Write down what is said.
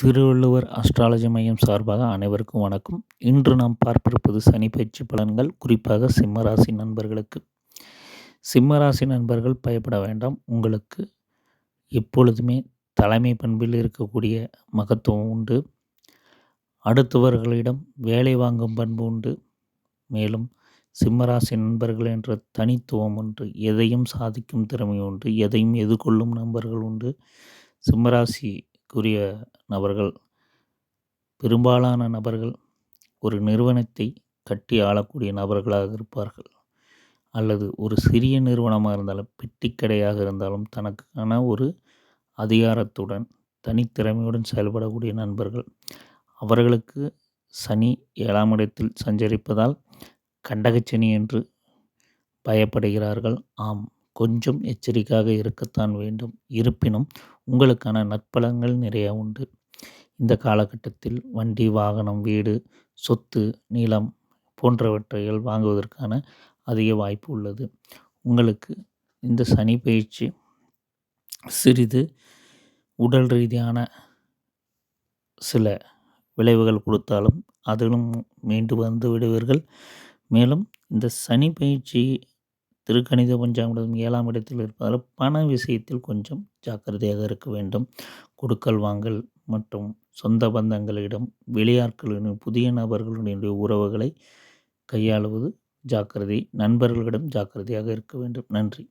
Thiruvalluvar astrology மையம் சார்பாக அனைவருக்கும் வணக்கம். இன்று நாம் பார்ப்பிருப்பது சனி பயிற்சி பலன்கள், குறிப்பாக சிம்மராசி நண்பர்களுக்கு. சிம்மராசி நண்பர்கள் பயப்பட வேண்டாம். உங்களுக்கு எப்பொழுதுமே தலைமை பண்பில் இருக்கக்கூடிய மகத்துவம் உண்டு. அடுத்தவர்களிடம் வேலை வாங்கும் பண்பு உண்டு. மேலும் சிம்மராசி நண்பர்கள் என்ற தனித்துவம் உண்டு. எதையும் சாதிக்கும் திறமை உண்டு. எதையும் எதிர்கொள்ளும் நண்பர்கள் உண்டு. சிம்மராசிக்குரிய நபர்கள், பெரும்பாலான நபர்கள் ஒரு நிறுவனத்தை கட்டி ஆளக்கூடிய நபர்களாக இருப்பார்கள். அல்லது ஒரு சிறிய நிறுவனமாக இருந்தாலும், பெட்டிக்கடையாக இருந்தாலும், தனக்கான ஒரு அதிகாரத்துடன் தனித்திறமையுடன் செயல்படக்கூடிய நண்பர்கள். அவர்களுக்கு சனி 7ஆம் இடத்தில் சஞ்சரிப்பதால் கண்டகச்சனி என்று பயப்படுகிறார்கள். ஆம், கொஞ்சம் எச்சரிக்கையாக இருக்கத்தான் வேண்டும். இருப்பினும் உங்களுக்கான நற்பலன்கள் நிறைய உண்டு. இந்த காலகட்டத்தில் வண்டி, வாகனம், வீடு, சொத்து, நிலம் போன்றவற்றைகள் வாங்குவதற்கான அதிக வாய்ப்பு உள்ளது. உங்களுக்கு இந்த சனி பயிற்சி சிறிது உடல் ரீதியான சில விளைவுகள் கொடுத்தாலும் அதிலும் மீண்டு வந்து விடுவீர்கள். மேலும் இந்த சனி பயிற்சி திருக்கணித பஞ்சாங்கம் 7ஆம் இடத்தில் இருப்பதால் பண விஷயத்தில் கொஞ்சம் ஜாக்கிரதையாக இருக்க வேண்டும். கொடுக்கல் வாங்கல் மற்றும் சொந்த பந்தங்களிடம், வெளியாட்களிடம், புதிய நபர்களுடைய உறவுகளை கையாளுவது ஜாக்கிரதை. நண்பர்களிடம் ஜாக்கிரதையாக இருக்க வேண்டும். நன்றி.